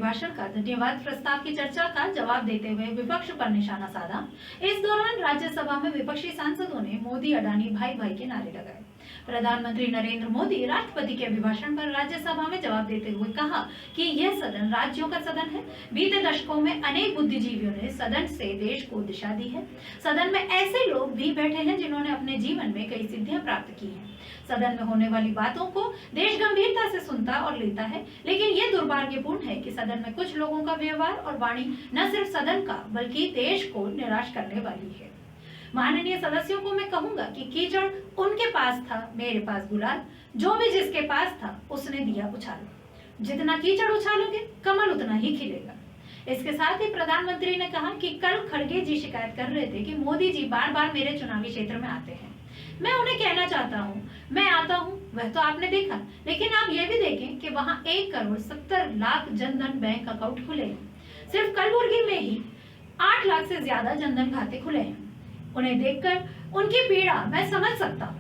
अभिभाषण का धन्यवाद प्रस्ताव की चर्चा का जवाब देते हुए विपक्ष पर निशाना साधा। इस दौरान राज्यसभा में विपक्षी सांसदों ने मोदी अडानी भाई भाई के नारे लगाए। प्रधानमंत्री नरेंद्र मोदी राष्ट्रपति के अभिभाषण पर राज्यसभा में जवाब देते हुए कहा कि यह सदन राज्यों का सदन है। बीते दशकों में अनेक बुद्धिजीवियों ने सदन से देश को दिशा दी है। सदन में ऐसे लोग भी बैठे हैं जिन्होंने अपने जीवन में कई सिद्धियां प्राप्त की हैं। सदन में होने वाली बातों को देश गंभीरता से सुनता और लेता है, लेकिन ये दुर्भाग्यपूर्ण है कि सदन में कुछ लोगों का व्यवहार और वाणी न सिर्फ सदन का बल्कि देश को निराश करने वाली है। माननीय सदस्यों को मैं कहूंगा कि कीचड़ उनके पास था, मेरे पास गुलाल, जो भी जिसके पास था उसने दिया उछाल। जितना कीचड़ उछालोगे कमल उतना ही खिलेगा। इसके साथ ही प्रधानमंत्री ने कहा कि कल खड़गे जी शिकायत कर रहे थे कि मोदी जी बार बार मेरे चुनावी क्षेत्र में आते हैं। मैं उन्हें कहना चाहता हूं, मैं आता हूं वह तो आपने देखा, लेकिन आप ये भी देखें कि वहां 1,70,00,000 जनधन बैंक अकाउंट खुले हैं। सिर्फ कलबुर्गी में ही 8 लाख से ज्यादा जनधन खाते खुले हैं। उन्हें देखकर उनकी पीड़ा मैं समझ सकता हूँ।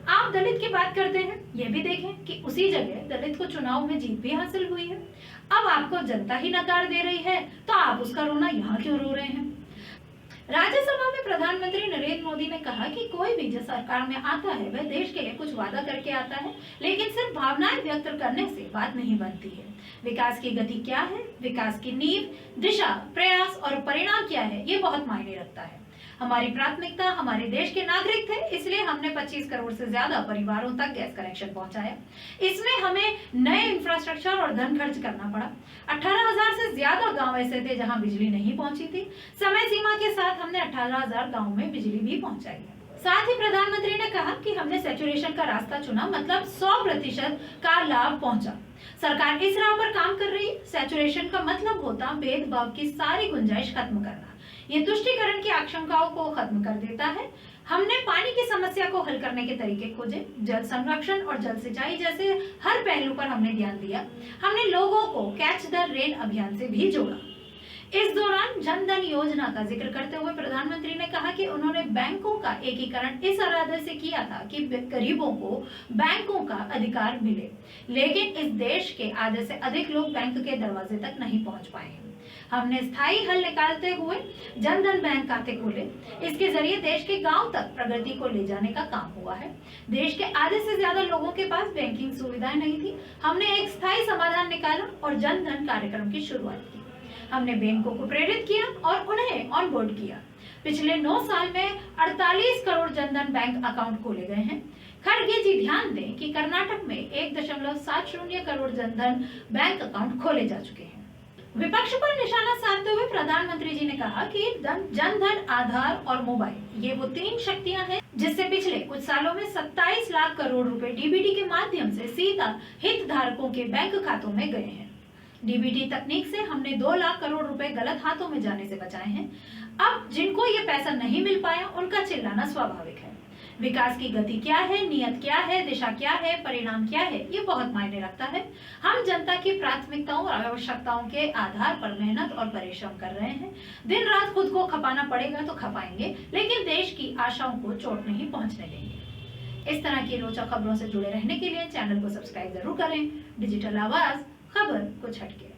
आप दलित की बात करते हैं, ये भी देखें कि उसी जगह दलित को चुनाव में जीत भी हासिल हुई है। अब आपको जनता ही नकार दे रही है तो आप उसका रोना यहाँ क्यों रो रहे हैं? राज्यसभा में प्रधानमंत्री नरेंद्र मोदी ने कहा कि कोई भी जो सरकार में आता है वह देश के लिए कुछ वादा करके आता है, लेकिन सिर्फ भावनाएं व्यक्त करने से बात नहीं बनती है। विकास की गति क्या है, विकास की नींव, दिशा, प्रयास और परिणाम क्या है, ये बहुत मायने रखता है। हमारी प्राथमिकता हमारे देश के नागरिक थे, इसलिए हमने 25 करोड़ से ज्यादा परिवारों तक गैस कनेक्शन पहुंचाया। इसमें हमें नए इंफ्रास्ट्रक्चर और धन खर्च करना पड़ा। 18,000 से ज्यादा गांव ऐसे थे जहां बिजली नहीं पहुंची थी। समय सीमा के साथ हमने 18,000 गाँव में बिजली भी पहुंचाई है। साथ ही प्रधानमंत्री ने कहा कि हमने सैचुरेशन का रास्ता चुना, मतलब 100% का लाभ पहुंचा। सरकार इस राह पर काम कर रही है। सैचुरेशन का मतलब होता भेदभाव की सारी गुंजाइश खत्म करना। ये तुष्टीकरण की आशंकाओं को खत्म कर देता है। हमने पानी की समस्या को हल करने के तरीके खोजे। जल संरक्षण और जल सिंचाई जैसे हर पहलू पर हमने ध्यान दिया। हमने लोगों को कैच द रेन अभियान से भी जोड़ा। इस दौरान जनधन योजना का जिक्र करते हुए प्रधानमंत्री ने कहा कि उन्होंने बैंकों का एकीकरण इस इरादे से किया था कि गरीबों को बैंकों का अधिकार मिले, लेकिन इस देश के आधे से अधिक लोग बैंक के दरवाजे तक नहीं पहुंच पाए हैं। हमने स्थायी हल निकालते हुए जनधन बैंक खाते खोले। इसके जरिए देश के गांव तक प्रगति को ले जाने का काम हुआ है। देश के आधे से ज्यादा लोगों के पास बैंकिंग सुविधाएं नहीं थी। हमने एक स्थायी समाधान निकाला और जनधन कार्यक्रम की शुरुआत की। हमने बैंकों को प्रेरित किया और उन्हें ऑन बोर्ड किया। पिछले 9 साल में 48 करोड़ जनधन बैंक अकाउंट खोले गए हैं। खड़गे जी ध्यान दें कि कर्नाटक में 1.70 करोड़ जनधन बैंक अकाउंट खोले जा चुके हैं। विपक्ष पर निशाना साधते हुए प्रधानमंत्री जी ने कहा कि जनधन, आधार और मोबाइल ये वो 3 शक्तियां हैं जिससे पिछले कुछ सालों में 27 लाख करोड़ रुपए डीबीटी के माध्यम से सीधा हितधारकों के बैंक खातों में गए हैं। डीबीटी तकनीक से हमने 2 लाख करोड़ रुपए गलत हाथों में जाने से बचाए हैं। अब जिनको ये पैसा नहीं मिल पाया उनका चिल्लाना स्वाभाविक है। विकास की गति क्या है, नियत क्या है, दिशा क्या है, परिणाम क्या है, ये बहुत मायने रखता है। हम जनता की प्राथमिकताओं और आवश्यकताओं के आधार पर मेहनत और परिश्रम कर रहे हैं। दिन रात खुद को खपाना पड़ेगा तो खपाएंगे, लेकिन देश की आशाओं को चोट नहीं पहुंचने देंगे। इस तरह की रोचक खबरों से जुड़े रहने के लिए चैनल को सब्सक्राइब जरूर करें। डिजिटल आवाज, खबर कुछ हटके।